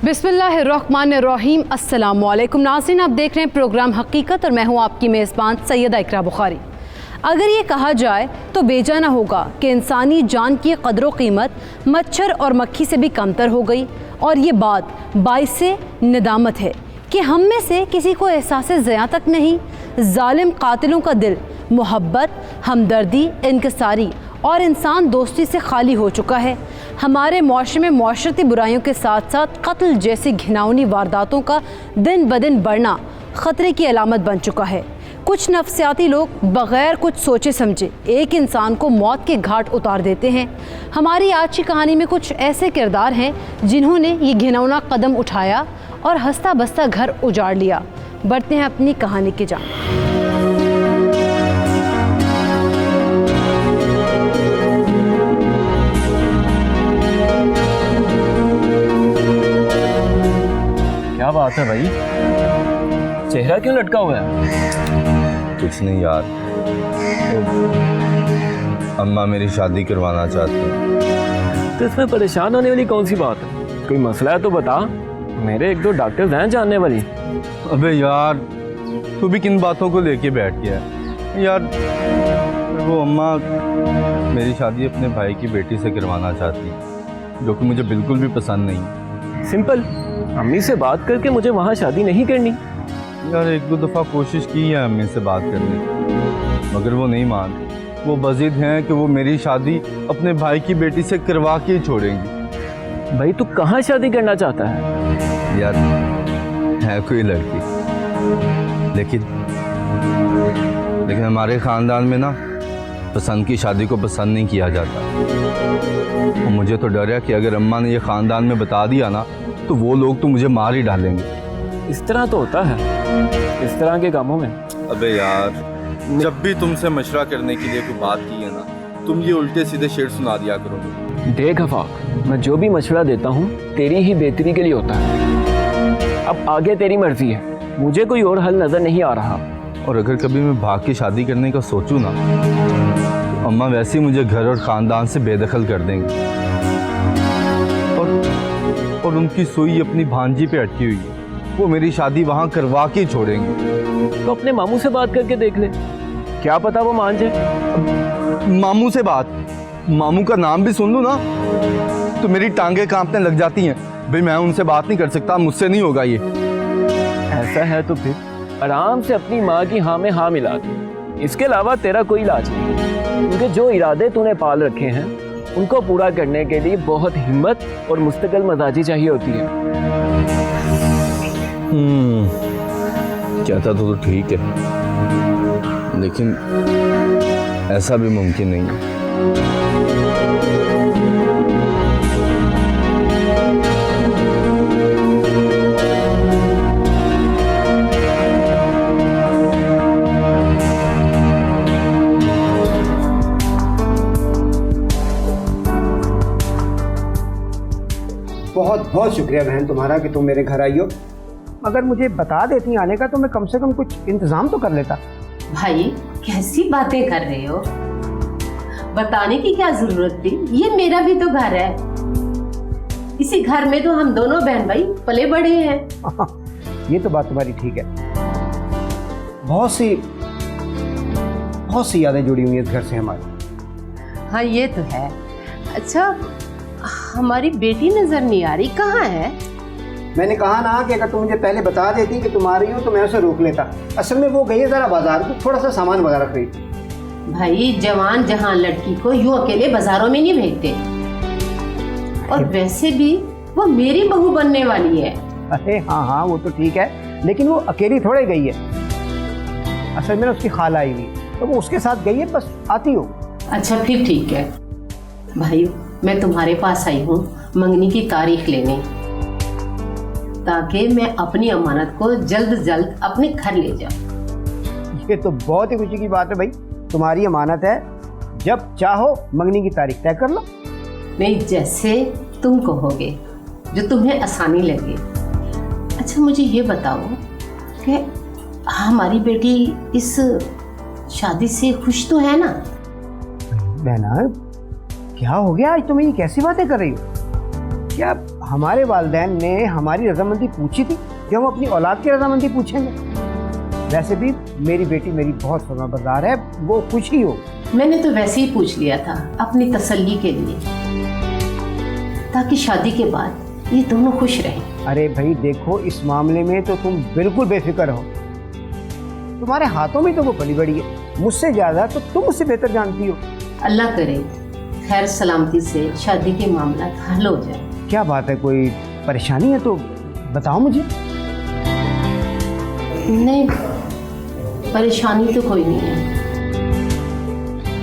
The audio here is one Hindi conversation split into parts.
बिस्मिल्लाहिर्रहमानिर्रहीम। अस्सलामुअलैकुम नाज़रीन, आप देख रहे हैं प्रोग्राम हकीकत और मैं हूं आपकी मेज़बान सैयदा इकरा बुखारी। अगर ये कहा जाए तो बेजा ना होगा कि इंसानी जान की कदर कीमत मच्छर और मक्खी से भी कमतर हो गई, और ये बात बाइसे निदामत है कि हम में से किसी को एहसास ज़िया तक नहीं। जालिम कातिलों का दिल मोहब्बत, हमदर्दी, इनकसारी और इंसान दोस्ती से खाली हो चुका है। हमारे मुआशरे में मुआशरती बुराइयों के साथ साथ कत्ल जैसी घिनौनी वारदातों का दिन ब दिन बढ़ना ख़तरे की अलामत बन चुका है। कुछ नफ्सियाती लोग बग़ैर कुछ सोचे समझे एक इंसान को मौत के घाट उतार देते हैं। हमारी आज की कहानी में कुछ ऐसे किरदार हैं जिन्होंने ये घिनौना कदम उठाया और हंसता बसता घर उजाड़ लिया। बढ़ते हैं अपनी कहानी की जान। क्या बात है भाई, चेहरा क्यों लटका हुआ है? कुछ नहीं यार, अम्मा मेरी शादी करवाना चाहती है। तो इसमें परेशान होने वाली कौन सी बात है? कोई मसला है तो बता, मेरे एक दो डॉक्टर हैं जानने वाली। अबे यार, तू भी किन बातों को लेके बैठ गया है यार? वो अम्मा मेरी शादी अपने भाई की बेटी से करवाना चाहती है, जो कि मुझे बिल्कुल भी पसंद नहीं। सिंपल, अम्मी से बात करके मुझे वहाँ शादी नहीं करनी। यार एक दो दफ़ा कोशिश की है अम्मी से बात करने की, मगर वो नहीं मान। वो बज़िद हैं कि वो मेरी शादी अपने भाई की बेटी से करवा के ही छोड़ेंगी। भाई तू कहाँ शादी करना चाहता है? यार है कोई लड़की, लेकिन हमारे ख़ानदान में ना पसंद की शादी को पसंद नहीं किया जाता। और मुझे तो डर है कि अगर अम्मा ने ये ख़ानदान में बता दिया ना तो वो लोग तो मुझे मार ही डालेंगे। इस तरह तो होता है इस तरह के कामों में। अबे यार, जब भी तुमसे मशवरा करने के लिए कोई बात की है ना, तुम ये उल्टे सीधे शेर सुना दिया करोगे। देख अफाक, मैं जो भी मशवरा देता हूँ तेरी ही बेहतरी के लिए होता है। अब आगे तेरी मर्जी है, मुझे कोई और हल नज़र नहीं आ रहा। और अगर कभी मैं भाग के शादी करने का सोचूं ना, तो अम्मा वैसे ही मुझे घर और ख़ानदान से बेदखल कर देंगी। और उनकी सुई अपनी भांजी पे अटकी हुई है, वो मेरी शादी वहाँ करवा के छोड़ेंगे। तो अपने मामू से बात करके देख ले, क्या पता वो मान जाए। मामू से बात? मामू का नाम भी सुन लूँ ना तो मेरी टांगे कांपने लग जाती हैं। भाई मैं उनसे बात नहीं कर सकता, मुझसे नहीं होगा ये। ऐसा है तो फिर आराम से अपनी माँ की हाँ में हाँ मिला दे। इसके अलावा तेरा कोई इलाज नहीं, क्योंकि जो इरादे तूने पाल रखे हैं उनको पूरा करने के लिए बहुत हिम्मत और मुस्तकिल मजाजी चाहिए होती है। कहता तो ठीक है, लेकिन ऐसा भी मुमकिन नहीं है। बहुत बहुत शुक्रिया बहन तुम्हारा कि तुम मेरे घर आई हो। अगर मुझे बता देती आने का तो मैं कम से कम कुछ इंतजाम तो कर लेता। भाई कैसी बातें कर रहे हो, बताने की क्या जरूरत थी? ये मेरा भी तो घर है। इसी घर में तो हम दोनों बहन भाई पले बड़े हैं। ये तो बात तुम्हारी ठीक है। बहुत सी यादें जुड़ी हुई हैं इस घर से हमारी। हाँ ये तो है। अच्छा, हमारी बेटी नजर नहीं आ रही, कहाँ है? मैंने कहा ना कि अगर तुम मुझे पहले बता देती कि तुम आ रही हो तो मैं उसे रोक लेता। असल में वो गई है जरा बाजार को, थोड़ा सा सामान वगैरह खरीद। भाई जवान जहां लड़की को यूं अकेले बाजारों में नहीं भेजते, और वैसे भी वो मेरी बहू बनने वाली है। अरे हाँ वो तो ठीक है, लेकिन वो अकेली थोड़े गई है। असल में उसकी खाला आई हुई तो वो उसके साथ गई है, बस आती हो। अच्छा फिर ठीक है। भाई मैं तुम्हारे पास आई हूँ मंगनी की तारीख लेने, ताकि मैं अपनी अमानत को जल्द जल्द अपने घर ले जाऊं। ये तो बहुत ही खुशी की बात है भाई, तुम्हारी अमानत है, जब चाहो मंगनी की तारीख तय कर लो। नहीं, जैसे तुम कहोगे, जो तुम्हें आसानी लगे। अच्छा मुझे ये बताओ कि हमारी बेटी इस शादी से खुश तो है ना? बहना क्या हो गया आज, तुम्हें ये कैसी बातें कर रही हो? क्या हमारे वालिदैन ने हमारी रजामंदी पूछी थी जो हम अपनी औलाद की रजामंदी पूछेंगे? वैसे भी मेरी बेटी मेरी बहुत फरमाबरदार है, वो खुश ही हो। मैंने तो वैसे ही पूछ लिया था अपनी तसल्ली के लिए, ताकि शादी के बाद ये दोनों खुश रहें। अरे भाई देखो, इस मामले में तो तुम बिल्कुल बेफिक्र हो। तुम्हारे हाथों में तो वो पली बड़ी है, मुझसे ज्यादा तो तुम मुझसे बेहतर जानती हो। अल्लाह करे खैर सलामती से शादी के मामला हल हो जाए। क्या बात है, कोई परेशानी है तो बताओ मुझे। नहीं, परेशानी तो कोई नहीं है,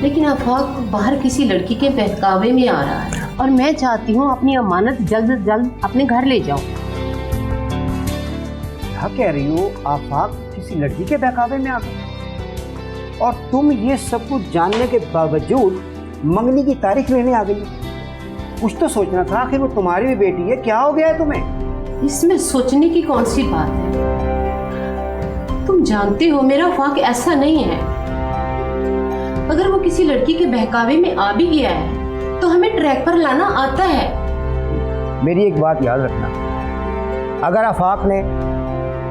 लेकिन आफाक बाहर किसी लड़की के बहकावे में आ रहा है और मैं चाहती हूँ अपनी अमानत जल्द से जल्द अपने घर ले जाऊँ। क्या कह रही हो? आफाक किसी लड़की के बहकावे में आ गई और तुम ये सब कुछ जानने के बावजूद मंगनी की तारीख लेने आ गई? कुछ तो सोचना था, आखिर वो तुम्हारी भी बेटी है, क्या हो गया है तुम्हें? इसमें सोचने की कौन सी बात है? तुम जानते हो मेरा आफाक ऐसा नहीं है। अगर वो किसी लड़की के बहकावे में आ भी गया है तो हमें ट्रैक पर लाना आता है। मेरी एक बात याद रखना, अगर आफाक ने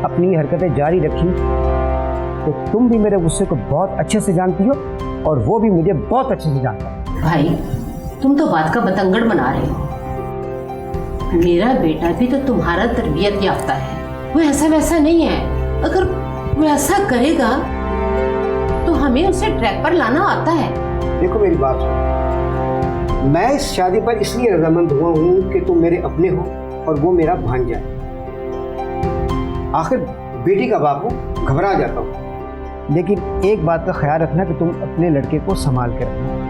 अपनी हरकतें जारी रखी तो तुम भी मेरे गुस्से को बहुत अच्छे से जानती हो और वो भी मुझे बहुत अच्छे से जानता है। भाई तुम तो बात का बतंगड़ बना रहे हो। मेरा बेटा भी तो तुम्हारा तरबियत याफ्ता है, वो ऐसा वैसा नहीं है। अगर वो ऐसा करेगा तो हमें उसे ट्रैक पर लाना आता है। देखो मेरी बात सुनो, मैं इस शादी पर इसलिए रजामंद हुआ हूँ कि तुम मेरे अपने हो और वो मेरा भांजा है। आखिर बेटी का बाप हूँ, घबरा जाता हूँ, लेकिन एक बात का ख्याल रखना कि तुम अपने लड़के को संभाल के रखना।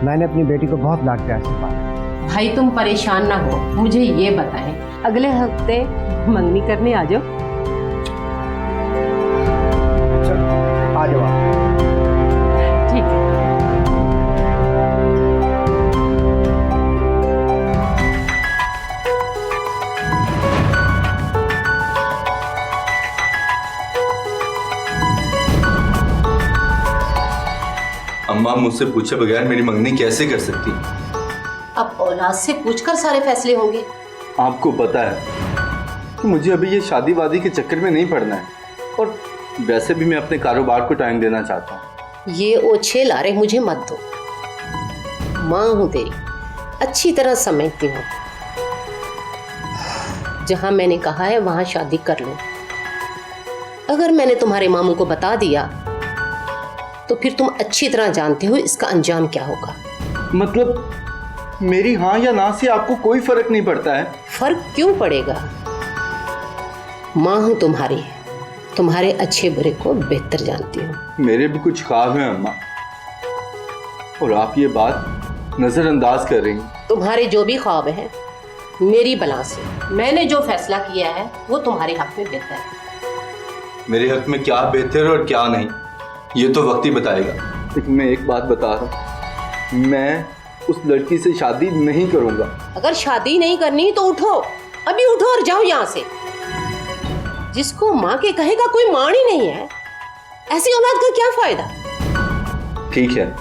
मैंने अपनी बेटी को बहुत लाड प्यार से पाला। भाई तुम परेशान ना हो, मुझे ये बताएं अगले हफ्ते मंगनी करने आ जाओ। आ जाओ आप। ठीक है। अम्मा मुझसे पूछे बगैर मेरी मंगनी कैसे कर सकती? अब औलाद से पूछकर सारे फैसले होंगे। आपको पता है कि मुझे अभी ये शादी वादी के चक्कर में नहीं पड़ना है और वैसे भी मैं अपने कारोबार को टाइम देना चाहता हूँ। ये ओछे लारे मुझे मत दो। माँ हूँ तेरी, अच्छी तरह समझती हूँ। जहाँ मैंने कहा है वहाँ शादी कर लो। अगर मैंने तुम्हारे मामू को बता दिया तो फिर तुम अच्छी तरह जानते हो इसका अंजाम क्या होगा। मतलब मेरी हाँ या ना से आपको कोई फर्क नहीं पड़ता है? फर्क क्यों पड़ेगा? माँ हूँ तुम्हारी, तुम्हारे अच्छे बुरे को बेहतर जानती हूँ। मेरे भी कुछ ख्वाब हैं अम्मा, और आप ये बात नजरअंदाज कर रही हैं। तुम्हारे जो भी ख्वाब हैं मेरी बला से मैंने जो फैसला किया है वो तुम्हारे हक में बेहतर है। मेरे हक में क्या बेहतर और क्या नहीं ये तो वक्त ही बताएगा। लेकिन मैं एक बात बता रहा हूँ, मैं उस लड़की से शादी नहीं करूँगा। अगर शादी नहीं करनी तो उठो, अभी उठो और जाओ यहाँ से। जिसको माँ के कहेगा कोई मान ही नहीं है, ऐसी औलाद का क्या फायदा। ठीक है,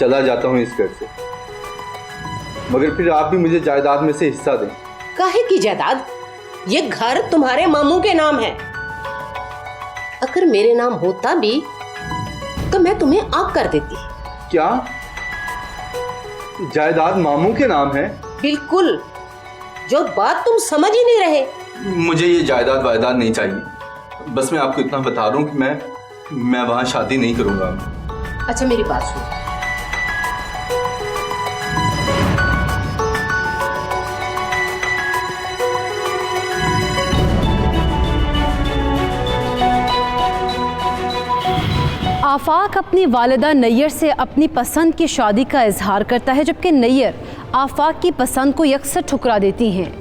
चला जाता हूँ इस घर से, मगर फिर आप भी मुझे जायदाद में से हिस्सा दें। काहे की जायदाद? ये घर तुम्हारे मामू के नाम है। अगर मेरे नाम होता भी तो मैं तुम्हें आग कर देती। क्या जायदाद मामू के नाम है? बिल्कुल, जो बात तुम समझ ही नहीं रहे। मुझे ये जायदाद वायदाद नहीं चाहिए। बस मैं आपको इतना बता रहा हूँ कि मैं वहाँ शादी नहीं करूँगा। अच्छा मेरी बात सुनो। आफाक अपनी वालिदा नैयर से अपनी पसंद की शादी का इजहार करता है, जबकि नैयर आफाक की पसंद को यकसर ठुकरा देती हैं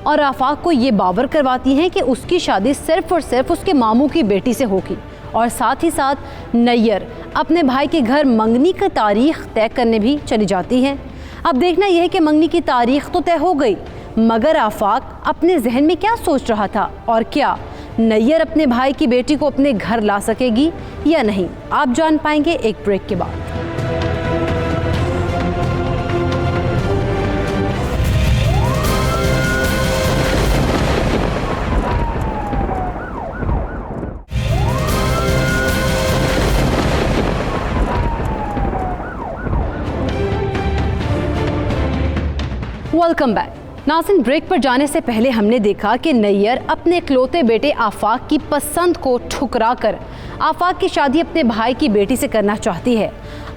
और आफाक को ये बावर करवाती हैं कि उसकी शादी सिर्फ और सिर्फ उसके मामू की बेटी से होगी। और साथ ही साथ नैयर अपने भाई के घर मंगनी की तारीख तय करने भी चली जाती हैं। अब देखना यह है कि मंगनी की तारीख तो तय हो गई, मगर आफाक अपने जहन में क्या सोच रहा था और क्या नैयर अपने भाई की बेटी को अपने घर ला सकेगी या नहीं, आप जान पाएंगे एक ब्रेक के बाद। Welcome back. नाज़रीन, ब्रेक पर जाने से पहले हमने देखा कि नैयर अपने इकलौते बेटे आफाक की पसंद को ठुकरा कर आफाक की शादी अपने भाई की बेटी से करना चाहती है।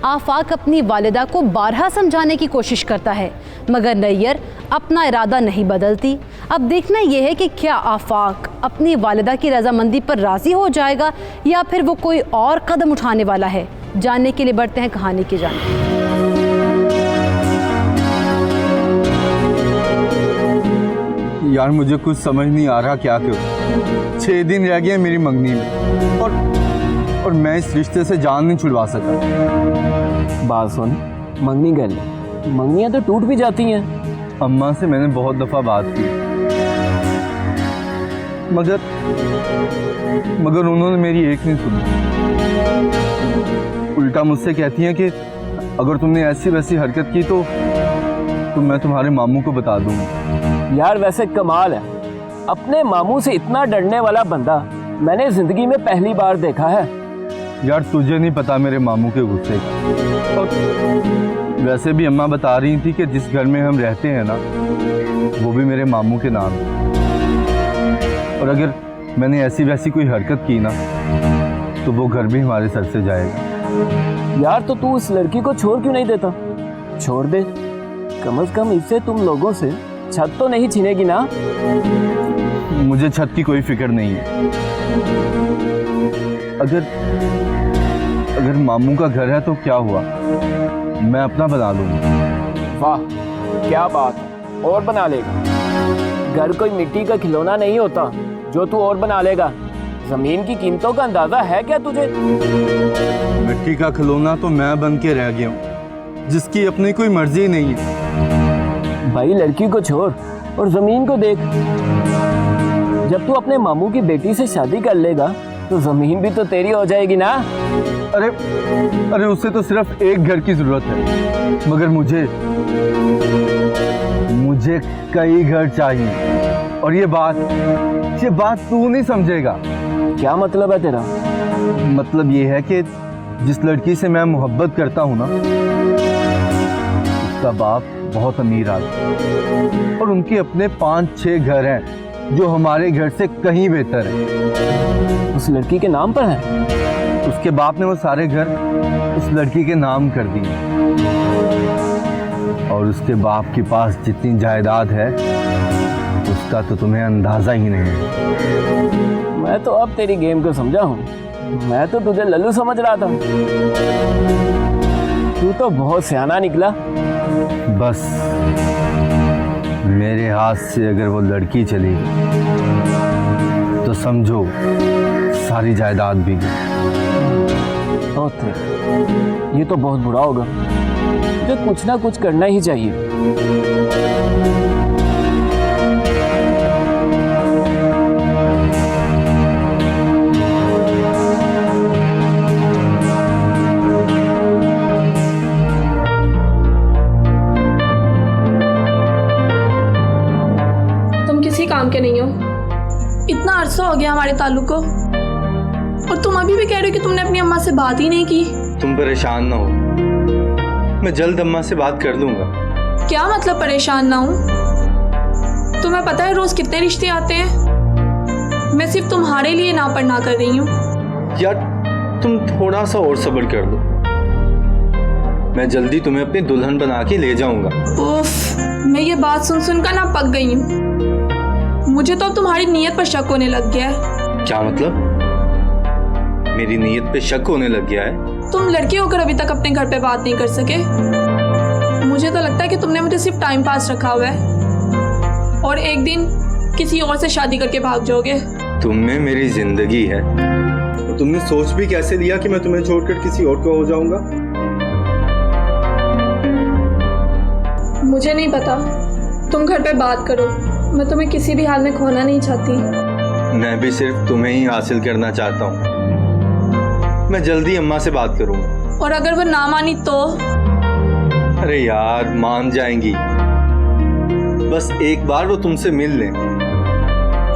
आफाक अपनी वालिदा को बारहा समझाने की कोशिश करता है, मगर नैयर अपना इरादा नहीं बदलती। अब देखना यह है कि क्या आफाक अपनी वालिदा की रजामंदी पर राज़ी हो जाएगा या फिर वो कोई और कदम उठाने वाला है। जानने के लिए बढ़ते हैं कहानी की जानिब। यार मुझे कुछ समझ नहीं आ रहा क्या करूं। 6 दिन रह गए मेरी मंगनी में और मैं इस रिश्ते से जान नहीं छुड़वा सका। बात सुन, मंगनी कर ले, मंगनियां तो टूट भी जाती हैं। अम्मा से मैंने बहुत दफ़ा बात की, मगर उन्होंने मेरी एक नहीं सुनी। उल्टा मुझसे कहती हैं कि अगर तुमने ऐसी वैसी हरकत की तो मैं तुम्हारे मामू को बता दूंगी। यार वैसे कमाल है, अपने मामू से इतना डरने वाला बंदा मैंने जिंदगी में पहली बार देखा है। यार तुझे नहीं पता मेरे मामू के गुस्से का। और वैसे भी अम्मा बता रही थी कि जिस घर में हम रहते हैं ना, वो भी मेरे मामू के नाम है। और अगर मैंने ऐसी वैसी कोई हरकत की ना, तो वो घर भी हमारे सर से जाएगा। यार तो तू उस लड़की को छोड़ क्यों नहीं देता? छोड़ दे, कम से कम इससे तुम लोगों से छत तो नहीं छीनेगी ना। मुझे छत की कोई फिक्र नहीं है। अगर मामू का घर है तो क्या हुआ, मैं अपना बना लूंगा। वाह क्या बात है, और बना लेगा। घर कोई मिट्टी का खिलौना नहीं होता जो तू और बना लेगा। जमीन की कीमतों का अंदाजा है क्या तुझे? मिट्टी का खिलौना तो मैं बन के रह गया हूँ, जिसकी अपनी कोई मर्जी नहीं है। भाई लड़की को छोड़ और जमीन को देख। जब तू अपने मामू की बेटी से शादी कर लेगा तो जमीन भी तो तेरी हो जाएगी ना। अरे उसे तो सिर्फ एक घर की जरूरत है, मगर मुझे कई घर चाहिए। और ये बात तू नहीं समझेगा। क्या मतलब है तेरा? मतलब ये है कि जिस लड़की से मैं मोहब्बत करता हूँ ना, उसका बाप बहुत अमीर आदमी और उनके अपने 5-6 घर हैं जो हमारे घर से कहीं बेहतर है। उस लड़की के नाम पर है? उसके बाप ने वो सारे घर उस लड़की के नाम कर दिए, और उसके बाप के पास जितनी जायदाद है उसका तो तुम्हें अंदाजा ही नहीं है। मैं तो अब तेरी गेम को समझा हूँ। मैं तो तुझे लल्लू समझ रहा था। तू तो बहुत सियाना निकला। बस मेरे हाथ से अगर वो लड़की चली तो समझो सारी जायदाद भी गई। ये तो बहुत बुरा होगा। मुझे कुछ ना कुछ करना ही चाहिए। काम के नहीं हो। इतना अरसा हो गया हमारे ताल्लुक को, और तुम अभी भी कह रहे हो कि तुमने अपनी अम्मा से बात ही नहीं की। तुम परेशान ना हो, मैं जल्द अम्मा से बात कर लूंगा। क्या मतलब परेशान ना हूँ? तुम्हें पता है रोज कितने रिश्ते आते हैं। मैं सिर्फ तुम्हारे लिए ना पर ना कर रही हूँ। यार तुम थोड़ा सा और सब्र कर लो, मैं जल्दी तुम्हें अपनी दुल्हन बना के ले जाऊंगा। उफ, मैं ये बात सुन सुनकर ना पक गई हूँ। मुझे तो अब तुम्हारी नीयत पर शक होने लग गया है। क्या मतलब? मेरी नीयत पे शक होने लग गया है? तुम लड़के होकर अभी तक अपने घर पे बात नहीं कर सके। मुझे तो लगता है कि तुमने मुझे सिर्फ टाइम पास रखा हुआ है और एक दिन किसी और से शादी करके भाग जाओगे। तुमने मेरी जिंदगी है, तुमने सोच भी कैसे लिया कि मैं तुम्हें छोड़कर किसी और को हो जाऊंगा? मुझे नहीं पता, तुम घर पे बात करो। मैं तुम्हें किसी भी हाल में खोना नहीं चाहती। मैं भी सिर्फ तुम्हें ही हासिल करना चाहता हूँ। मैं जल्दी अम्मा से बात करूँगा। और अगर वो ना मानी तो? अरे यार मान जाएंगी, बस एक बार वो तुमसे मिल लें।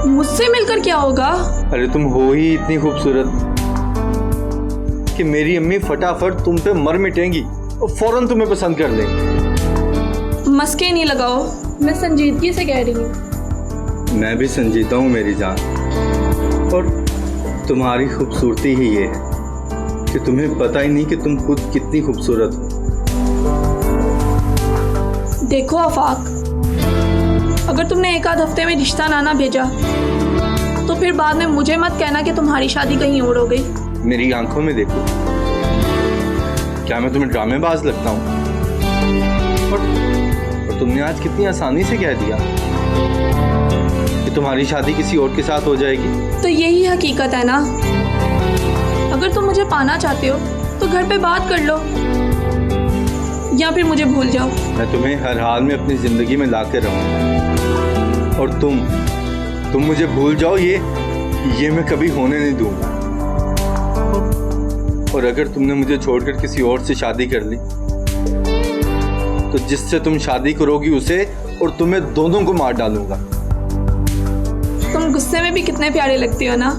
मुझसे मिलकर क्या होगा? अरे तुम हो ही इतनी खूबसूरत कि मेरी अम्मी फटाफट तुम पे मर मिटेंगी और फौरन तुम्हें पसंद कर लेंगी। मस्के नहीं लगाओ, मैं संजीदगी से कह रही हूँ। मैं भी संजीदा हूँ मेरी जान, और तुम्हारी खूबसूरती ही ये है कि तुम्हें पता ही नहीं कि तुम खुद कितनी खूबसूरत हो। देखो आफाक, अगर तुमने एक आध हफ्ते में रिश्ता ना भेजा तो फिर बाद में मुझे मत कहना कि तुम्हारी शादी कहीं और हो गई। मेरी आंखों में देखो, क्या मैं तुम्हें ड्रामेबाज लगता हूँ? और तुमने आज कितनी आसानी से कह दिया कि तुम्हारी शादी किसी और के साथ हो जाएगी। तो यही हकीकत है ना। अगर तुम मुझे पाना चाहते हो तो घर पे बात कर लो, या फिर मुझे भूल जाओ। मैं तुम्हें हर हाल में अपनी जिंदगी में लाकर रहूंगा, और तुम मुझे भूल जाओ, ये मैं कभी होने नहीं दूंगा। और अगर तुमने मुझे छोड़कर किसी और से शादी कर ली तो जिससे तुम शादी करोगी उसे और तुम्हें दोनों को मार डालूंगा। तुम गुस्से में भी कितने प्यारे लगते हो ना।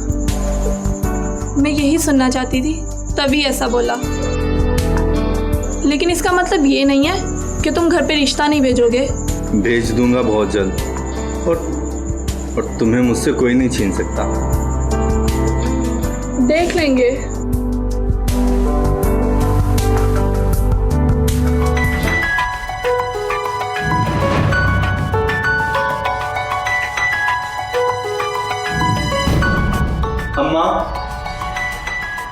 मैं यही सुनना चाहती थी, तभी ऐसा बोला। लेकिन इसका मतलब ये नहीं है कि तुम घर पे रिश्ता नहीं भेजोगे। भेज दूंगा बहुत जल्द, और तुम्हें मुझसे कोई नहीं छीन सकता। देख लेंगे।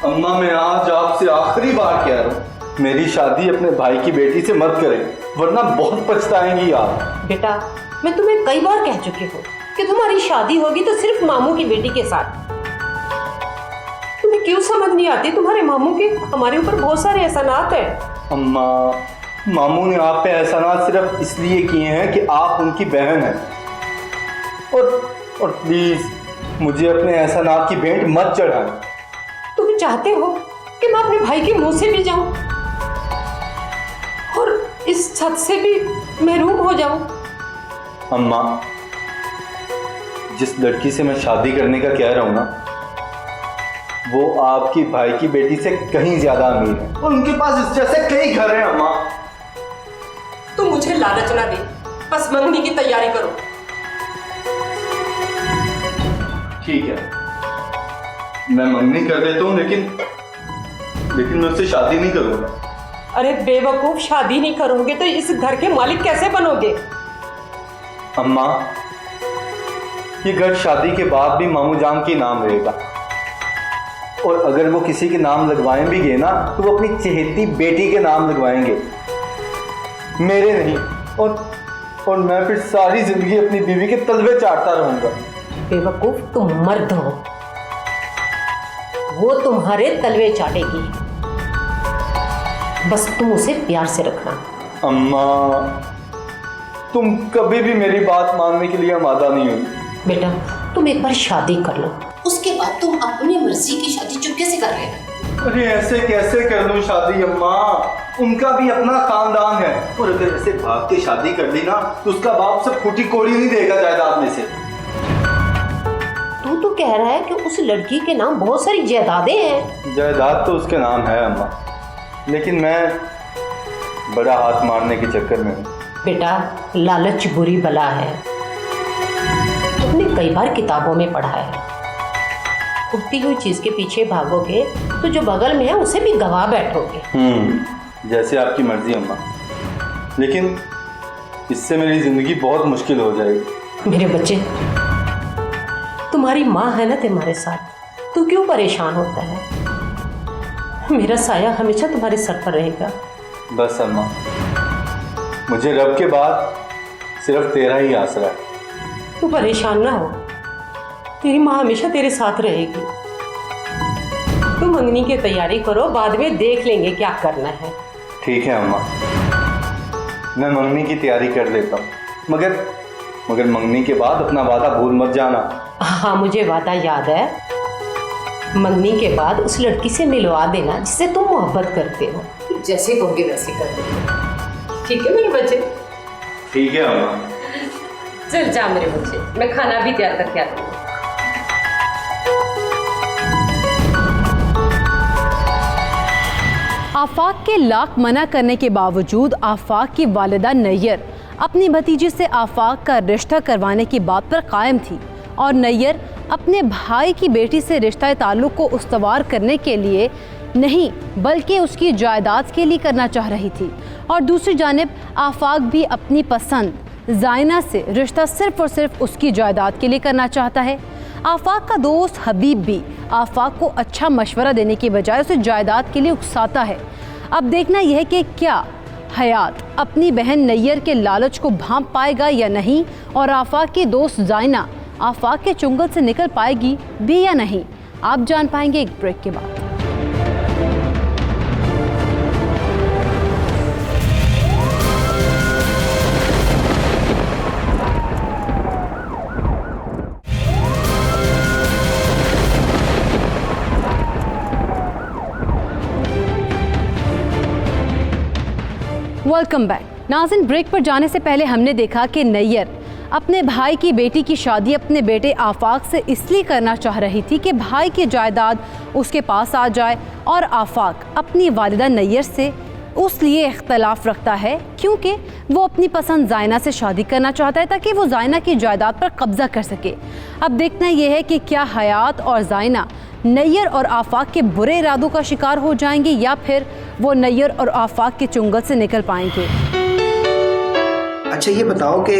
अम्मा, मैं आज आपसे आखिरी बार कह रहा हूँ, मेरी शादी अपने भाई की बेटी से मत करें, वरना बहुत पछताएंगी आप। बेटा, मैं तुम्हें कई बार कह चुकी हूँ कि तुम्हारी शादी होगी तो सिर्फ मामू की बेटी के साथ। तुम्हें क्यों समझ नहीं आती? तुम्हारे मामू के हमारे ऊपर बहुत सारे एहसानात हैं। अम्मा, मामू ने आप पे एहसानात सिर्फ इसलिए किए हैं कि आप उनकी बहन हैं, और प्लीज मुझे अपने एहसानात की भेंट मत चढ़ाएं। तुम चाहते हो कि मैं अपने भाई के मुंह से भी जाऊं और इस छत से भी महरूम हो जाऊं? अम्मा, जिस लड़की से मैं शादी करने का कह रहा हूं ना, वो आपकी भाई की बेटी से कहीं ज्यादा अमीर है, और उनके पास इस जैसे कई घर हैं। अम्मा, तुम मुझे लालच ना दे, बस मंगनी की तैयारी करो। ठीक है, मैं मंगनी कर देता हूँ, लेकिन मैं उससे शादी नहीं करूंगा। अरे बेवकूफ, शादी नहीं करोगे तो इस घर के मालिक कैसे बनोगे? अम्मा, ये घर शादी के बाद भी मामू जान के नाम रहेगा, और अगर वो किसी के नाम लगवाएं भी गए ना तो वो अपनी चहेती बेटी के नाम लगवाएंगे, मेरे नहीं। और मैं फिर सारी जिंदगी अपनी बीवी के तलवे चाटता रहूंगा। बेवकूफ, तुम मर्द हो, वो तुम्हारे तलवे चाटेगी, बस तुम उसे प्यार से रखना। अम्मा, तुम कभी भी मेरी बात मानने के लिए आमादा नहीं हो। बेटा, तुम एक बार शादी कर लो, उसके बाद तुम अपनी मर्जी की शादी चुपके से कर लेना। अरे ऐसे कैसे कर लूं शादी अम्मा? उनका भी अपना खानदान है, और अगर ऐसे भाग के शादी कर ली ना तो उसका बाप सब फूटी कोड़ी नहीं देगा जायदाद में से। तू तो कह रहा है कि उस लड़की के नाम बहुत सारी जायदादें हैं। जायदाद तो उसके नाम है अम्मा, लेकिन मैं बड़ा हाथ मारने के चक्कर में हूँ। बेटा, लालच बुरी बला है, तुमने कई बार किताबों में पढ़ा है। उठती हुई चीज के पीछे भागोगे तो जो बगल में है उसे भी गवा बैठोगे। जैसे आपकी मर्जी अम्मा, लेकिन इससे मेरी जिंदगी बहुत मुश्किल हो जाएगी। मेरे बच्चे, तुम्हारी माँ है ना तुम्हारे साथ, तू क्यों परेशान होता है? मेरा साया हमेशा तुम्हारे सर पर रहेगा। बस अम्मा, मुझे रब के बाद सिर्फ तेरा ही आसरा है। तू परेशान ना हो, तेरी माँ हमेशा तेरे साथ रहेगी। तुम मंगनी की तैयारी करो, बाद में देख लेंगे क्या करना है। ठीक है अम्मा, मैं मंगनी की तैयारी कर लेता हूँ, मगर मंगनी के बाद अपना वादा भूल मत जाना। हाँ, मुझे वादा याद है। मंगनी के बाद उस लड़की से मिलवा देना जिससे तुम मोहब्बत करते हो। जैसे कहोगे वैसे कर देंगे। ठीक है मेरे बच्चे? ठीक है अम्मा। चल जा मेरे बच्चे, मैं खाना भी तैयार करके आती हूँ। आफाक के लाख मना करने के बावजूद आफाक की वालिदा नैयर अपनी भतीजी से आफाक का रिश्ता करवाने की बात पर कायम थी और नैयर अपने भाई की बेटी से रिश्ता ताल्लुक़ को उस्तवार करने के लिए नहीं बल्कि उसकी जायदाद के लिए करना चाह रही थी। और दूसरी जानिब आफाक भी अपनी पसंद ज़ाइना से रिश्ता सिर्फ़ और सिर्फ उसकी जायदाद के लिए करना चाहता है। आफाक का दोस्त हबीब भी आफाक को अच्छा मशवरा देने की बजाय उसे जायदाद के लिए उकसाता है। अब देखना यह है कि क्या हयात अपनी बहन नैयर के लालच को भांप पाएगा या नहीं, और आफाक की दोस्त ज़ाइना आफाक के चुंगल से निकल पाएगी भी या नहीं, आप जान पाएंगे एक ब्रेक के बाद। Welcome back. नाज़रीन, ब्रेक पर जाने से पहले हमने देखा कि नैयर अपने भाई की बेटी की शादी अपने बेटे आफाक से इसलिए करना चाह रही थी कि भाई की जायदाद उसके पास आ जाए, और आफाक अपनी वालिदा नैयर से उस लिए इख्तलाफ रखता है क्योंकि वो अपनी पसंद ज़ाइना से शादी करना चाहता है ताकि वो ज़ाइना की जायदाद पर कब्ज़ा कर सके। अब देखना यह है कि क्या हयात और ज़ाइना नैयर और आफाक के बुरे इरादों का शिकार हो जाएंगे या फिर वो नैयर और आफाक के चुंगल से निकल पाएंगे। अच्छा ये बताओ कि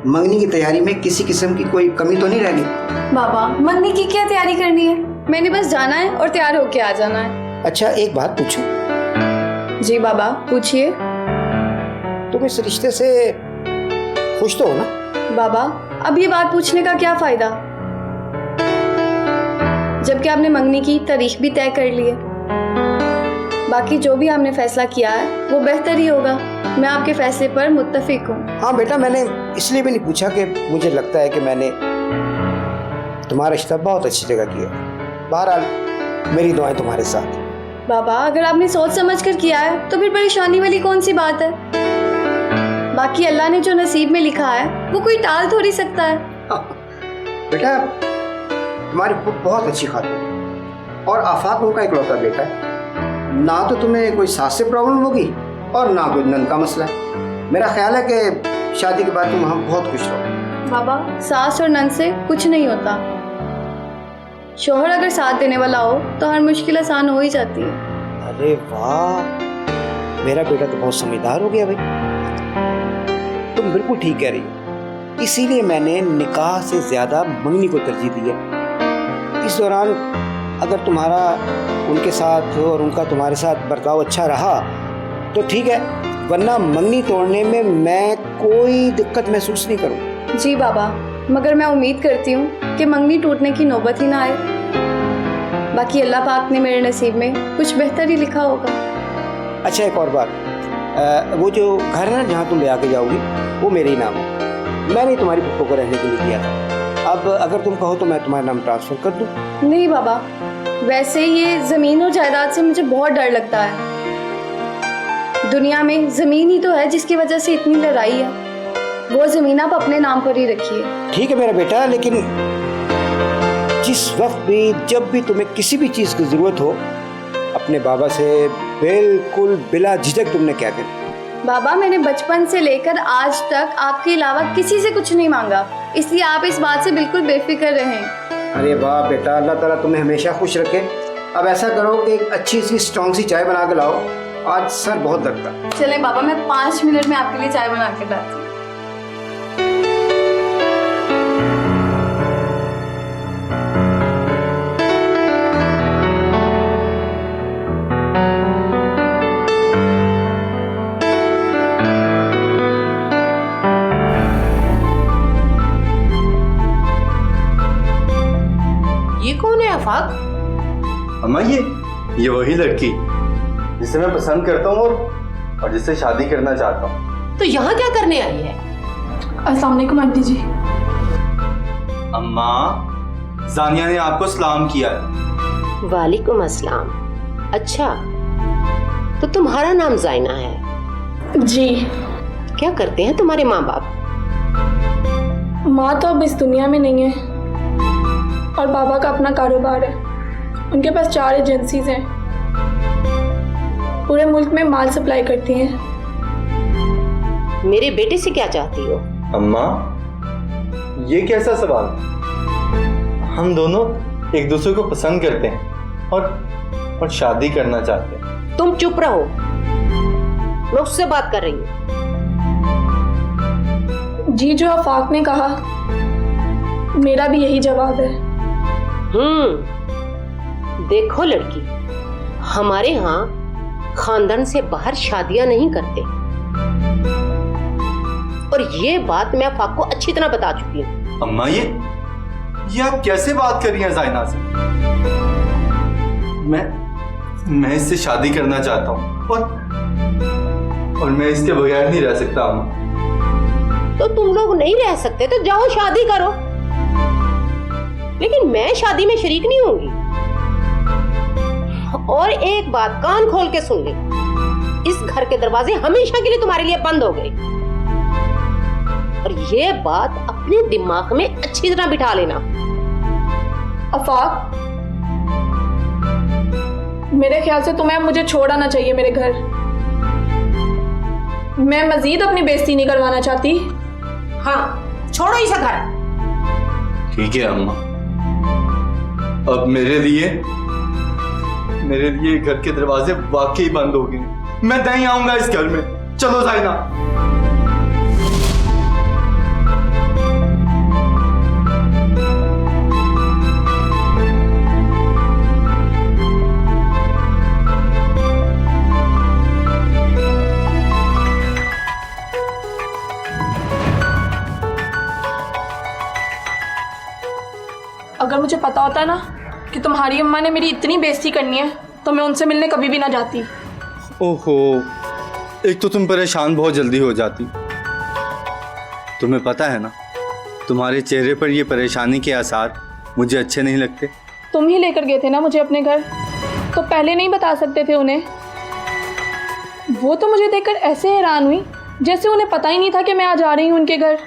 मंगनी की तैयारी में किसी किस्म की कोई कमी तो नहीं रहनी? बाबा, मंगनी की क्या तैयारी करनी है? मैंने बस जाना है और तैयार होके आ जाना है। अच्छा एक बात पूछूं? जी बाबा, पूछिए। तुम इस रिश्ते से खुश तो हो ना? बाबा, अब ये बात पूछने का क्या फायदा, जबकि आपने मंगनी की तारीख भी तय कर ली है। बाकी जो भी आपने फैसला किया है वो बेहतर ही होगा। मैं आपके फैसले पर मुत्तफिक हूँ। हाँ बेटा, मैंने इसलिए भी नहीं पूछा कि मुझे लगता है कि मैंने तुम्हारा रिश्ता बहुत अच्छी जगह किया। बहरहाल मेरी दुआएं तुम्हारे साथ। बाबा, अगर आपने सोच समझ कर किया है तो फिर परेशानी वाली कौन सी बात है? बाकी अल्लाह ने जो नसीब में लिखा है वो कोई टाल थोड़ी सकता है। बेटा, तुम्हारी बहुत अच्छी खातून है और आफाक उनका इकलौता बेटा है। ना तो तुम्हें कोई सास से प्रॉब्लम होगी और ना कोई नंद का मसला है। मेरा ख्याल है कि शादी के बाद तुम वहाँ बहुत खुश रहो। बाबा, सास और नंद से कुछ नहीं होता। शोहर अगर साथ देने वाला हो तो हर मुश्किल आसान हो ही जाती है। अरे वाह, मेरा बेटा तो बहुत समझदार हो गया भाई। तुम बिल्कुल ठीक कह रही हो, इसीलिए मैंने निकाह से ज्यादा मंगनी को तरजीह दी है। इस दौरान अगर तुम्हारा उनके साथ और उनका तुम्हारे साथ बर्ताव अच्छा रहा तो ठीक है, वरना मंगनी तोड़ने में मैं कोई दिक्कत महसूस नहीं करूँ। जी बाबा, मगर मैं उम्मीद करती हूँ कि मंगनी टूटने की नौबत ही ना आए। बाकी अल्लाह पाक ने मेरे नसीब में कुछ बेहतर ही लिखा होगा। अच्छा एक और बात, वो जो घर है ना जहाँ तुम ले आके जाओगी वो मेरे ही नाम है। मैंने ही तुम्हारी पुप्पो को रहने के लिए किया था। अब अगर तुम कहो तो मैं तुम्हारा नाम ट्रांसफ़र कर दूँ। नहीं बाबा, वैसे ये ज़मीन और जायदाद से मुझे बहुत डर लगता है। दुनिया में ज़मीन ही तो है जिसकी वजह से इतनी लड़ाई है। वो ज़मीन आप अपने नाम पर ही रखिए। ठीक है मेरा बेटा, लेकिन जिस वक्त भी जब भी तुम्हें किसी भी चीज़ की ज़रूरत हो अपने बाबा से बिल्कुल बिला झिझक तुमने कह देना। बाबा, मैंने बचपन से लेकर आज तक आपके अलावा किसी से कुछ नहीं मांगा, इसलिए आप इस बात से बिल्कुल बेफिक्र रहें। अरे वाह बेटा, अल्लाह ताला तुम्हें हमेशा खुश रखे। अब ऐसा करो कि एक अच्छी सी स्ट्रॉन्ग सी चाय बना के लाओ, आज सर बहुत दर्द है। चलें बाबा, मैं 5 मिनट में आपके लिए चाय बना के लाती हूँ। ये कौन है आफाक? अम्मा, ये वही लड़की जिसे मैं पसंद करता हूँ और जिससे शादी करना चाहता हूँ। तो यहाँ क्या करने आई है? अस्सलाम वालेकुम आंटी जी। अम्मा, जानिया ने आपको सलाम किया है। वालेकुम अस्सलाम। अच्छा, तो तुम्हारा नाम ज़ाइना है? जी। क्या करते हैं तुम्हारे माँ बाप? माँ तो अब इस दुनिया में नहीं है और पापा का अपना कारोबार है। उनके पास 4 एजेंसीज हैं, पूरे मुल्क में माल सप्लाई करती हैं। मेरे बेटे से क्या चाहती हो? अम्मा, ये कैसा सवाल? हम दोनों एक दूसरे को पसंद करते हैं और शादी करना चाहते हैं। तुम चुप रहो, मैं उससे बात कर रही हूँ। जी जो आफाक ने कहा, मेरा भी यही जवाब है। देखो लड़की, हमारे यहाँ खानदान से बाहर शादियां नहीं करते, और ये बात मैं आफाक को अच्छी तरह बता चुकी हूँ। अम्मा, ये आप कैसे बात कर रही हैं ज़ाइना से? मैं इससे शादी करना चाहता हूँ और मैं इसके बगैर नहीं रह सकता अम्मा। तो तुम लोग नहीं रह सकते तो जाओ शादी करो, लेकिन मैं शादी में शरीक नहीं होंगी। और एक बात कान खोल के सुन ले, इस घर के दरवाजे हमेशा के लिए तुम्हारे लिए बंद हो गए, और ये बात अपने दिमाग में अच्छी तरह बिठा लेना। आफाक, मेरे ख्याल से तुम्हें अब मुझे छोड़ आना चाहिए मेरे घर। मैं मजीद अपनी बेइज्जती नहीं करवाना चाहती। हाँ, छोड़ो इसे घर। ठीक है अम्मा, अब मेरे लिए घर के दरवाजे वाकई बंद हो गए। मैं नहीं आऊंगा इस घर में। चलो ज़ाइना। अगर मुझे पता होता ना कि तुम्हारी अम्मा ने मेरी इतनी बेइज्जती करनी है, तो मैं उनसे मिलने कभी भी ना जाती। ओहो, एक तो तुम परेशान बहुत जल्दी हो जाती। तुम्हें पता है ना, तुम्हारे चेहरे पर ये परेशानी के आसार मुझे अच्छे नहीं लगते। तुम ही लेकर गए थे ना मुझे अपने घर, तो पहले नहीं बता सकते थे उन्हें? वो तो मुझे देखकर ऐसे हैरान हुई जैसे उन्हें पता ही नहीं था कि मैं आज आ रही हूँ उनके घर।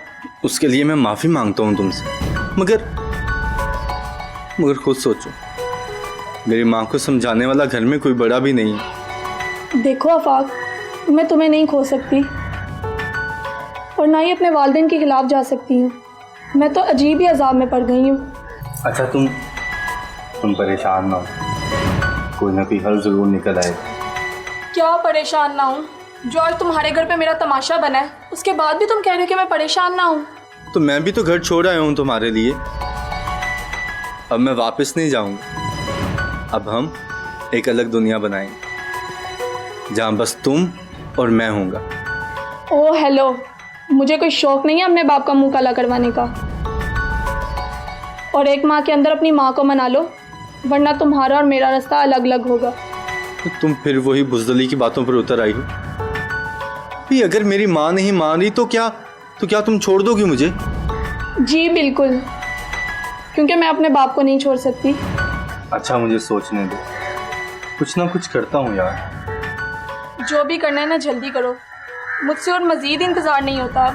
उसके लिए मैं माफ़ी मांगता हूँ तुमसे, मगर खुद सोचो, मेरी माँ को समझाने वाला घर में कोई बड़ा भी नहीं है। देखो आफाक, मैं तुम्हें नहीं खो सकती और ना ही अपने वालिदैन के खिलाफ जा सकती हूँ। मैं तो अजीब ही अजाब में पड़ गई हूँ। अच्छा, तुम परेशान ना हो, कोई ना कोई हल ज़रूर निकल आएगा। क्या परेशान ना हूँ? जो आज तुम्हारे घर पे मेरा तमाशा बना है, उसके बाद भी तुम कह रहे हो कि मैं परेशान ना हूँ? तो मैं भी तो घर छोड़ आया हूँ तुम्हारे लिए। अब मैं वापस नहीं जाऊंगा। अब हम एक अलग दुनिया बनाएंगे जहाँ बस तुम और मैं होऊंगा। ओह हेलो, मुझे कोई शौक नहीं है अपने बाप का मुंह काला करवाने का। और एक माँ के अंदर अपनी माँ को मना लो, वरना तुम्हारा और मेरा रास्ता अलग अलग होगा। तो तुम फिर वही बुज़दिली की बातों पर उतर आई हो। भी अगर मेरी माँ नहीं मान रही तो क्या तुम छोड़ दोगी मुझे? जी बिल्कुल, क्योंकि मैं अपने बाप को नहीं छोड़ सकती। अच्छा, मुझे सोचने दो, कुछ ना कुछ करता हूँ यार। जो भी करना है ना जल्दी करो, मुझसे और मज़ीद इंतज़ार नहीं होता।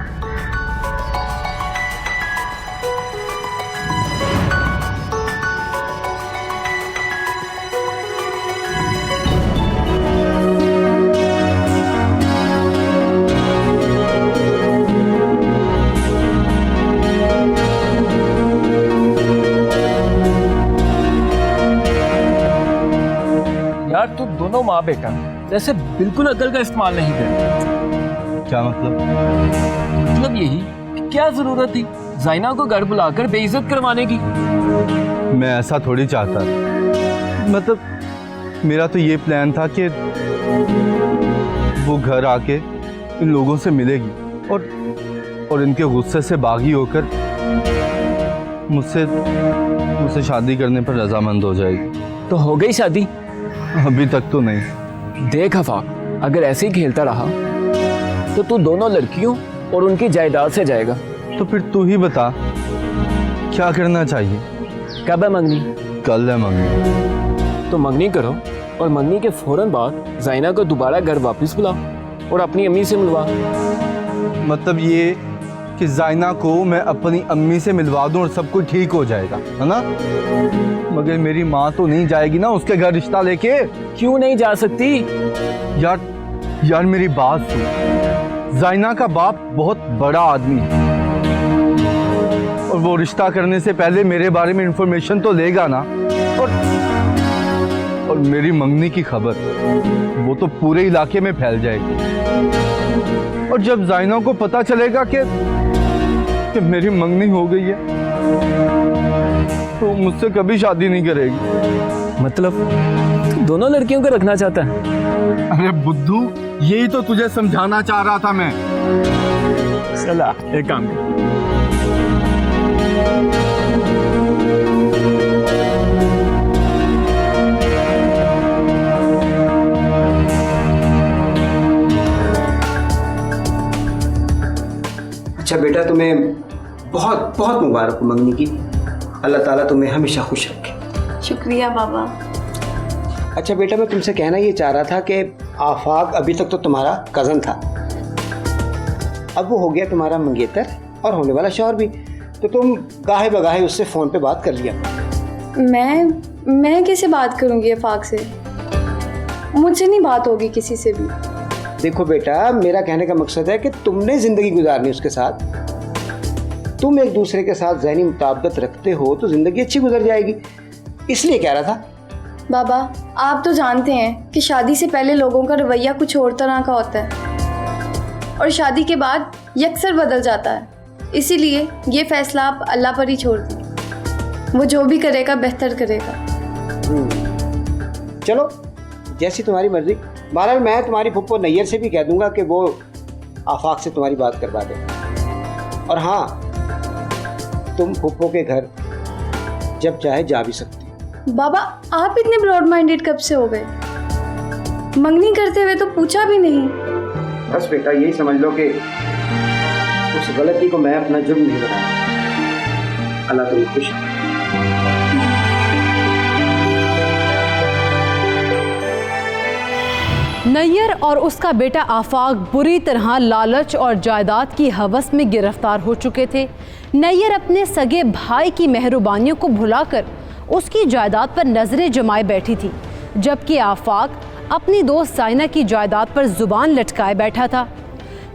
यार तुम दोनों माँ बेटा जैसे बिल्कुल अकल का इस्तेमाल नहीं करते। क्या मतलब? मतलब यही कि क्या जरूरत थी ज़ाइना को घर बुलाकर बेइज्जत करवाने की? मैं ऐसा थोड़ी चाहता, मतलब मेरा तो ये प्लान था कि वो घर आके इन लोगों से मिलेगी और इनके गुस्से से बागी होकर मुझसे शादी करने पर रजामंद हो जाएगी। तो हो गई शादी? अभी तक तो नहीं। देख आफाक, अगर ऐसे ही खेलता रहा तो तू दोनों लड़कियों और उनकी जायदाद से जाएगा। तो फिर तू ही बता, क्या करना चाहिए? कब है मंगनी? कल है मंगनी। तो मंगनी करो और मंगनी के फौरन बाद ज़ाइना को दोबारा घर वापस बुलाओ और अपनी अम्मी से मिलवा। मतलब ये कि ज़ाइना को मैं अपनी अम्मी से मिलवा दूं और सब कुछ ठीक हो जाएगा, है ना? मगर मेरी माँ तो नहीं जाएगी ना उसके घर रिश्ता लेके। क्यों नहीं जा सकती? यार मेरी बात सुन, जाइना का बाप बहुत बड़ा आदमी है और वो रिश्ता करने से पहले मेरे बारे में इंफॉर्मेशन तो लेगा ना। और मेरी मंगनी की खबर वो तो पूरे इलाके में फैल जाएगी। और जब जाइना को पता चलेगा कि मेरी मंगनी हो गई है तो मुझसे कभी शादी नहीं करेगी। मतलब तू दोनों लड़कियों को रखना चाहता है? अरे बुद्धू, यही तो तुझे समझाना चाह रहा था मैं। चला एक काम कर। अच्छा बेटा, तुम्हें बहुत बहुत मुबारक हो मंगनी की। अल्लाह ताला तुम्हें हमेशा खुश रखे। शुक्रिया बाबा। अच्छा बेटा, मैं तुमसे कहना ये चाह रहा था कि आफाक अभी तक तो तुम्हारा कज़न था, अब वो हो गया तुम्हारा मंगेतर और होने वाला शौहर भी, तो तुम गाहे बगाहे उससे फ़ोन पे बात कर लिया। मैं कैसे बात करूँगी आफाक से? मुझसे नहीं बात होगी किसी से भी। देखो बेटा, मेरा कहने का मकसद है कि तुमने ज़िंदगी गुजारनी उसके साथ, तुम एक दूसरे के साथ ज़हनी मुताबिकत रखते हो तो ज़िंदगी अच्छी गुजर जाएगी, इसलिए कह रहा था। बाबा, आप तो जानते हैं कि शादी से पहले लोगों का रवैया कुछ और तरह का होता है और शादी के बाद यकसर बदल जाता है, इसीलिए ये फैसला आप अल्लाह पर ही छोड़ दें, वो जो भी करेगा बेहतर करेगा। चलो जैसी तुम्हारी मर्जी। बहरहाल मैं तुम्हारी फुप्पो नैयर से भी कह दूंगा कि वो आफाक से तुम्हारी बात करवा दे। और हाँ, तुम फुप्पो के घर जब चाहे जा भी सकती हो। बाबा, आप इतने ब्रॉड माइंडेड कब से हो गए? मंगनी करते हुए तो पूछा भी नहीं। बस बेटा, यही समझ लो कि उस गलती को मैं अपना जुर्म नहीं बनाया। अल्लाह तुम्हें खुश रखे। नैयर और उसका बेटा आफाक बुरी तरह लालच और जायदाद की हवस में गिरफ्तार हो चुके थे। नैयर अपने सगे भाई की मेहरबानियों को भुलाकर उसकी जायदाद पर नजरें जमाए बैठी थी, जबकि आफाक अपनी दोस्त जाइना की जायदाद पर जुबान लटकाए बैठा था।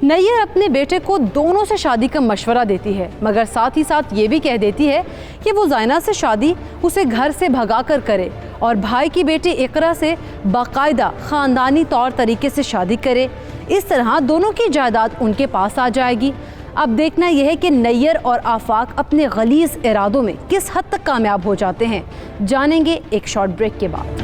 नैयर अपने बेटे को दोनों से शादी का मशवरा देती है, मगर साथ ही साथ ये भी कह देती है कि वो जाइना से शादी उसे घर से भगा कर करे और भाई की बेटी इकरा से बाकायदा ख़ानदानी तौर तरीके से शादी करे। इस तरह दोनों की जायदाद उनके पास आ जाएगी। अब देखना यह है कि नैयर और आफाक अपने गलीज़ इरादों में किस हद तक कामयाब हो जाते हैं। जानेंगे एक शॉर्ट ब्रेक के बाद।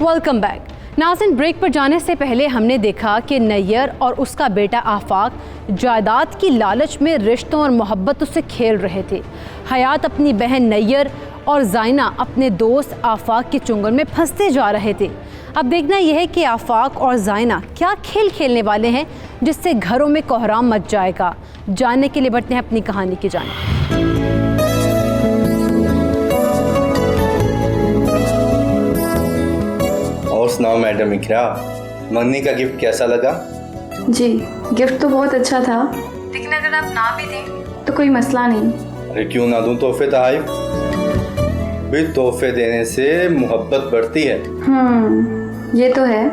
Welcome back. नाज़रीन, ब्रेक पर जाने से पहले हमने देखा कि नैयर और उसका बेटा आफाक जायदाद की लालच में रिश्तों और मोहब्बतों से खेल रहे थे। हयात अपनी बहन नैयर और जाइना अपने दोस्त आफाक के चुंगल में फंसते जा रहे थे। अब देखना यह है कि आफाक और जाइना क्या खेल खेलने वाले हैं जिससे घरों में कोहराम मच जाएगा। जानने के लिए बढ़ते हैं अपनी कहानी की जानिब। और सुनाओ मैडम इकरा, मंगनी का गिफ्ट कैसा लगा? जी, गिफ्ट तो बहुत अच्छा था, लेकिन अगर आप ना भी दें तो कोई मसला नहीं। अरे क्यों ना दूं तोहफे तोहफे? भी तोहफे देने से मोहब्बत बढ़ती है। ये तो है।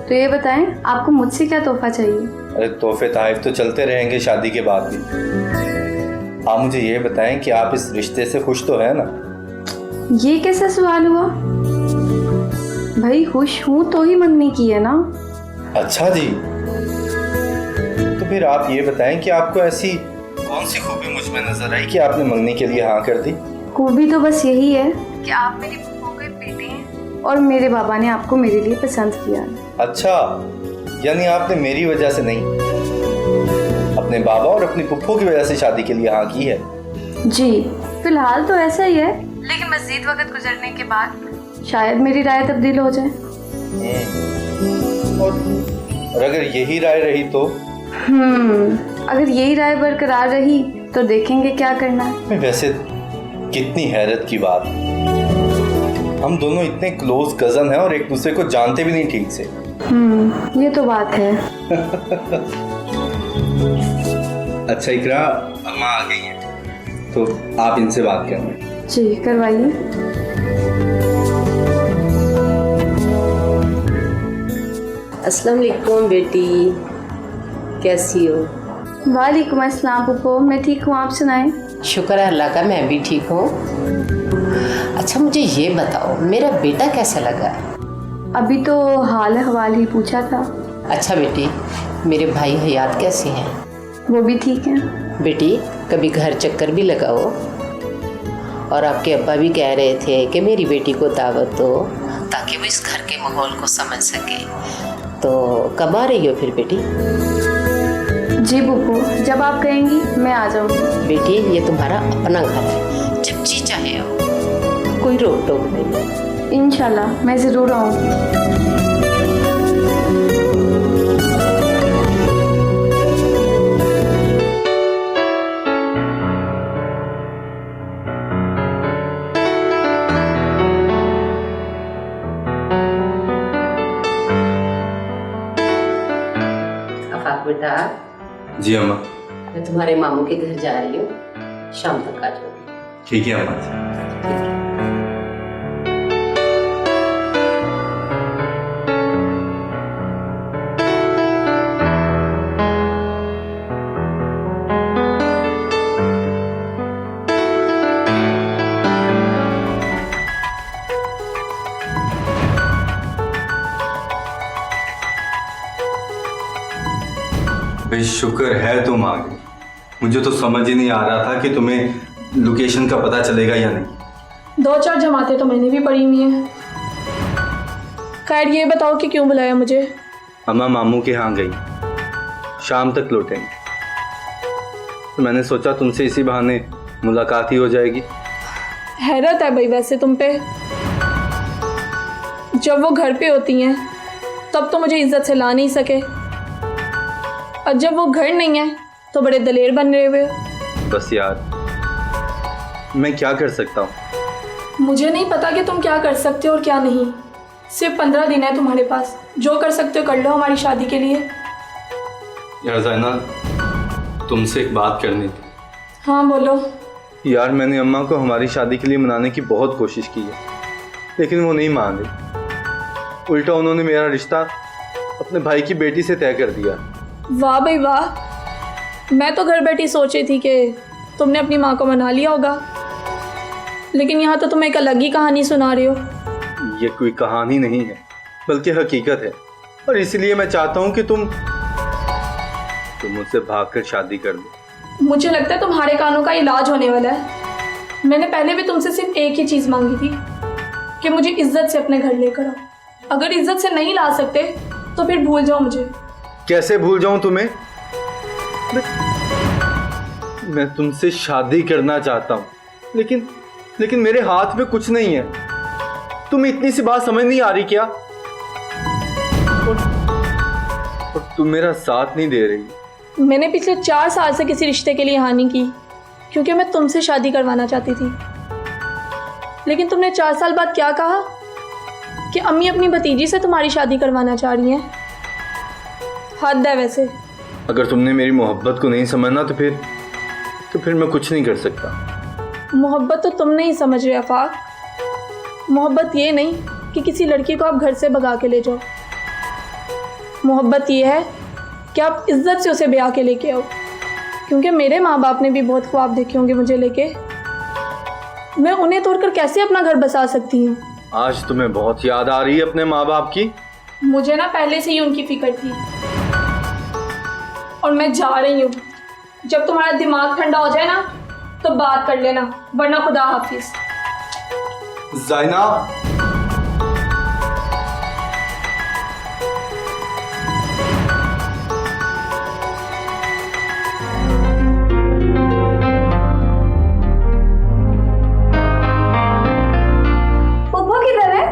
तो ये बताएं, आपको मुझसे क्या तोहफा चाहिए? अरे तोहफे तोहफे तो चलते रहेंगे शादी के बाद भी। आप मुझे ये बताएं कि आप इस रिश्ते से खुश तो है ना? ये कैसा सवाल हुआ भाई? खुश हूँ तो ही मंगनी की है ना। अच्छा जी, तो फिर आप ये बताएं कि आपको ऐसी कौन सी खूबी मुझ में नजर आई कि आपने मंगनी के लिए हाँ कर दी? खूबी तो बस यही है कि आप मेरी फूफो के बेटे हैं और मेरे बाबा ने आपको मेरे लिए पसंद किया। अच्छा, यानी आपने मेरी वजह से नहीं, अपने बाबा और अपनी फुफ्फो की वजह से शादी के लिए हाँ की है? जी, फिलहाल तो ऐसा ही है, लेकिन मज़ीद वक्त गुजरने के बाद शायद मेरी राय तब्दील हो जाए। और अगर यही राय रही तो? अगर यही राय बरकरार रही तो देखेंगे क्या करना है। वैसे कितनी हैरत की बात। हम दोनों इतने क्लोज कजन हैं और एक दूसरे को जानते भी नहीं ठीक से। ये तो बात है। अच्छा इकरा, अम्मा आ गई हैं तो आप इनसे बात करें। जी करवाइए। अस्सलाम वालेकुम बेटी, कैसी हो? वालेकुम अस्सलाम पुप्पो, मैं ठीक हूँ, आप सुनाएं। शुक्र है अल्लाह का, मैं भी ठीक हूँ। अच्छा मुझे ये बताओ, मेरा बेटा कैसा लगा? अभी तो हाल हवाल ही पूछा था। अच्छा बेटी, मेरे भाई हयात कैसे हैं? वो भी ठीक है। बेटी कभी घर चक्कर भी लगाओ। और आपके अब्बा भी कह रहे थे कि मेरी बेटी को दावत दो ताकि वो इस घर के माहौल को समझ सके। तो कब आ रही हो फिर बेटी? जी पुप्पो, जब आप कहेंगी मैं आ जाऊँगी। बेटी ये तुम्हारा अपना घर है, जब जी चाहे आओ, कोई रोक टोक नहीं। इंशाल्लाह मैं ज़रूर आऊँगी। आफाक बेटा, जी अम्मा। मैं तुम्हारे मामू के घर जा रही हूँ, शाम तक आ जाऊँगी। ठीक है अम्मा जी। भाई शुक्र है तुम आ गई। मुझे तो समझ ही नहीं आ रहा था कि तुम्हें लोकेशन का पता चलेगा या नहीं। 2-4 जमातें तो मैंने भी पढ़ी हुई हैं। खैर ये बताओ कि क्यों बुलाया मुझे? अम्मा मामू के यहाँ गई, शाम तक लौटेंगे, तो मैंने सोचा तुमसे इसी बहाने मुलाकात ही हो जाएगी। हैरत है भाई वैसे तुम पे। जब वो घर पे होती हैं तब तो मुझे इज्जत से ला नहीं सके, और जब वो घर नहीं है तो बड़े दलेर बन रहे हुए हो। बस यार, मैं क्या कर सकता हूँ? मुझे नहीं पता कि तुम क्या कर सकते हो और क्या नहीं। सिर्फ 15 दिन है तुम्हारे पास, जो कर सकते हो कर लो हमारी शादी के लिए। यार ज़ैना, तुमसे एक बात करनी थी। हाँ बोलो। यार मैंने अम्मा को हमारी शादी के लिए मनाने की बहुत कोशिश की है, लेकिन वो नहीं मान रही। उल्टा उन्होंने मेरा रिश्ता अपने भाई की बेटी से तय कर दिया। वाह भाई वाह, मैं तो घर बैठी सोच रही थी कि तुमने अपनी माँ को मना लिया होगा, लेकिन यहाँ तो तुम एक अलग ही कहानी सुना रहे हो। ये कोई कहानी नहीं है, बल्कि हकीकत है, और इसलिए मैं चाहता हूँ कि तुम मुझसे भागकर शादी कर दो। मुझे लगता है तुम्हारे कानों का इलाज होने वाला है। मैंने पहले भी तुमसे सिर्फ एक ही चीज़ मांगी थी कि मुझे इज्जत से अपने घर लेकर आओ। अगर इज्जत से नहीं ला सकते तो फिर भूल जाओ मुझे। कैसे भूल जाऊं तुम्हें? मैं तुमसे शादी करना चाहता हूँ, लेकिन मेरे हाथ में कुछ नहीं है। तुम्हें इतनी सी बात समझ नहीं आ रही क्या? और तुम मेरा साथ नहीं दे रही। मैंने पिछले 4 साल से किसी रिश्ते के लिए हानि की, क्योंकि मैं तुमसे शादी करवाना चाहती थी। लेकिन तुमने 4 साल बाद क्या कहा कि अम्मी अपनी भतीजी से तुम्हारी शादी करवाना चाह रही हैं। हद है वैसे। अगर तुमने मेरी मोहब्बत को नहीं समझना तो फिर मैं कुछ नहीं कर सकता। मोहब्बत तो तुम नहीं समझ रहे आफाक। मोहब्बत ये नहीं कि किसी लड़की को आप घर से भगा के ले जाओ। मोहब्बत ये है कि आप इज्जत से उसे ब्याह के लेके आओ, क्योंकि मेरे माँ बाप ने भी बहुत ख्वाब देखे होंगे मुझे लेके। मैं उन्हें तोड़कर कैसे अपना घर बसा सकती हूँ? आज तुम्हें बहुत याद आ रही है अपने माँ बाप की? मुझे ना पहले से ही उनकी फिक्र थी, और मैं जा रही हूँ। जब तुम्हारा दिमाग ठंडा हो जाए ना तो बात कर लेना, वरना खुदा हाफिज। ज़ाइना, पुप्पो किधर है?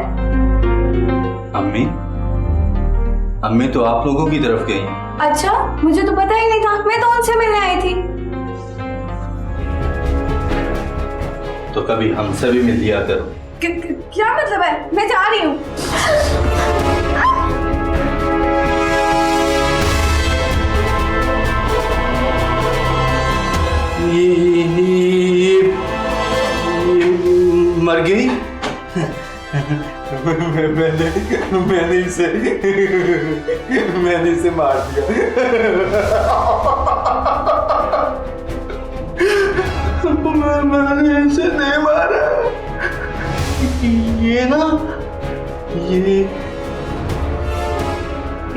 अम्मी तो आप लोगों की तरफ गई। अच्छा, मुझे तो पता ही नहीं था, मैं तो उनसे मिलने आई थी। तो कभी हमसे भी मिल लिया करो। क्या मतलब है? मैं जा रही हूँ। ये मर गई। मैंने इसे मार दिया। मैंने इसे नहीं मारा। ये ना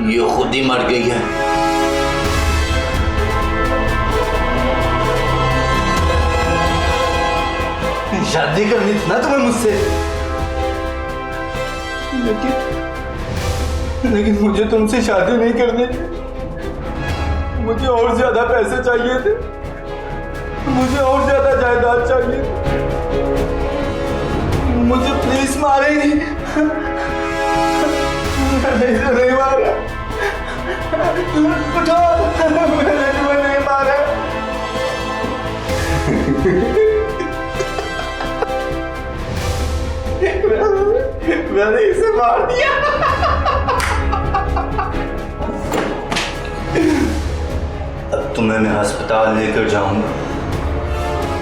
ये खुद ही मर गई है। शादी करनी थी ना तुम्हें मुझसे, लेकिन मुझे तुमसे शादी नहीं करनी थी। मुझे और ज्यादा पैसे चाहिए थे, मुझे और ज्यादा जायदाद चाहिए। मुझे प्लीज मारे नहीं। मैंने इसे नहीं मारा। उठो, मैंने तुम्हें नहीं मारा। मैंने इसे मार दिया। अब तुम्हें मैं अस्पताल लेकर जाऊंगा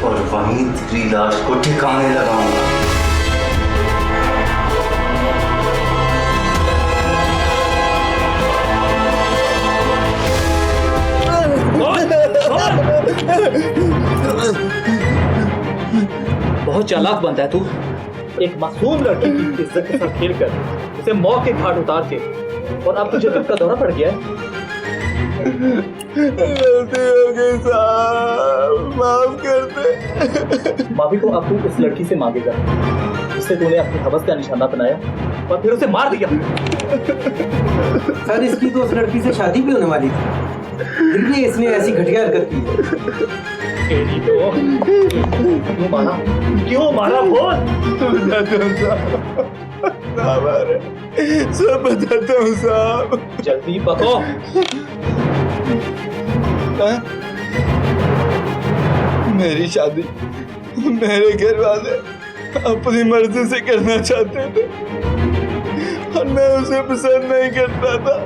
और वहीं तेरी लाश को ठिकाने लगाऊंगा। बहुत चालाक बनता है तू। एक मासूम लड़की की इज्जत के साथ खेलकर उसे मौत के घाट उतार के, और अब तुझे दिल का दौरा पड़ गया है। गलती हो गई साहब, माफ कर दे। माफी को अब तू उस लड़की से मांगेगा जिससे तूने अपनी हवस का निशाना बनाया और फिर उसे मार दिया। सर इसकी तो उस लड़की से शादी भी होने वाली थी, फिर भी इसने ऐसी घटिया हरकत की। तेरी तो क्यों मारा? क्यों मारा बोल? सब बताता हूँ साहब। जल्दी बताओ। मेरी शादी मेरे घर वाले अपनी मर्जी से करना चाहते थे और मैं उसे पसंद नहीं करता था।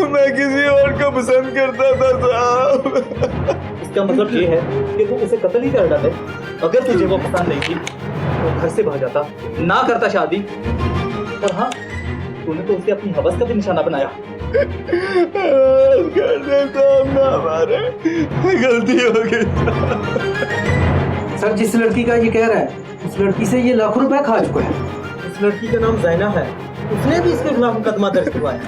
मैं किसी और को पसंद करता था साहब। इसका मतलब ये है कि तू उसे कत्ल ही कर डाले। अगर तुझे वो पसंद नहीं थी तो घर से भाग जाता, ना करता शादी। और हाँ, तूने तो उसे अपनी हवस का भी निशाना बनाया। गलती हो गई सर जिस लड़की का ये कह रहा है उस लड़की से ये लाखों रुपए खा चुका है। उस लड़की का नाम जैना है, उसने भी इसके खिलाफ मुकदमा दर्ज करवाया।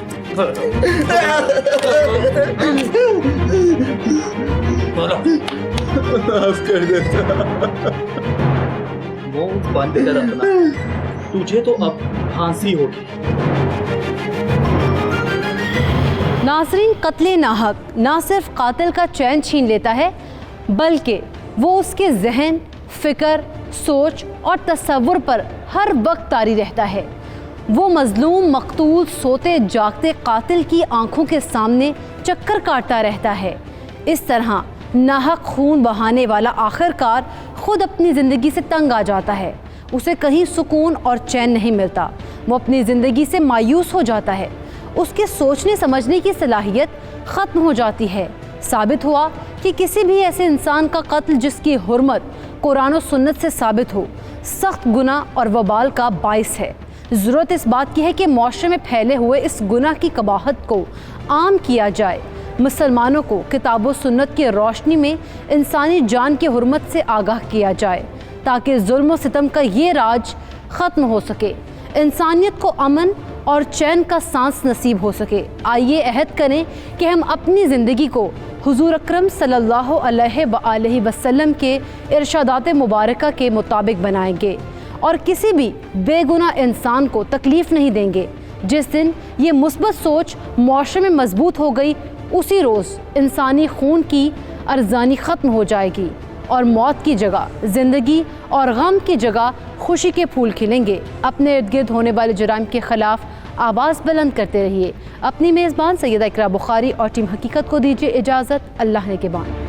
माफ कर देता। मुंह बंद कर अपना, तुझे तो अब फांसी होगी। नाज़रीन, कत्ले नाहक ना सिर्फ कातिल का चैन छीन लेता है, बल्कि वो उसके जहन, फिक्र, सोच और तसव्वुर पर हर वक्त तारी रहता है। वो मजलूम मकतूल सोते जागते कातिल की आंखों के सामने चक्कर काटता रहता है। इस तरह नाहक खून बहाने वाला आखिरकार खुद अपनी ज़िंदगी से तंग आ जाता है। उसे कहीं सुकून और चैन नहीं मिलता। वो अपनी ज़िंदगी से मायूस हो जाता है। उसके सोचने समझने की सलाहियत ख़त्म हो जाती है। साबित हुआ कि किसी भी ऐसे इंसान का कत्ल जिसकी हुर्मत कुरान और सुन्नत से साबित हो, सख्त गुनाह और वबाल का बाइस है। ज़रूरत इस बात की है कि माशरे में फैले हुए इस गुनाह की कबाहत को आम किया जाए। मुसलमानों को किताब व सुन्नत की रोशनी में इंसानी जान की हुर्मत से आगाह किया जाए ताकि जुल्म व सितम का ये राज ख़त्म हो सके, इंसानियत को अमन और चैन का सांस नसीब हो सके। आइए अहद करें कि हम अपनी ज़िंदगी को हुजूर अकरम सल्लल्लाहु अलैहि वसल्लम के इरशादात मुबारका के मुताबिक बनाएंगे और किसी भी बेगुनाह इंसान को तकलीफ़ नहीं देंगे। जिस दिन ये मुस्बत सोच मुआशरे में मजबूत हो गई, उसी रोज़ इंसानी खून की अर्ज़ानी ख़त्म हो जाएगी और मौत की जगह ज़िंदगी और गम की जगह खुशी के फूल खिलेंगे। अपने इर्द गिर्द होने वाले जुराइम के ख़िलाफ़ आवाज़ बुलंद करते रहिए। अपनी मेज़बान सैयदा इकरा बुखारी और टीम हकीकत को दीजिए इजाज़त। अल्लाह ने के बाद।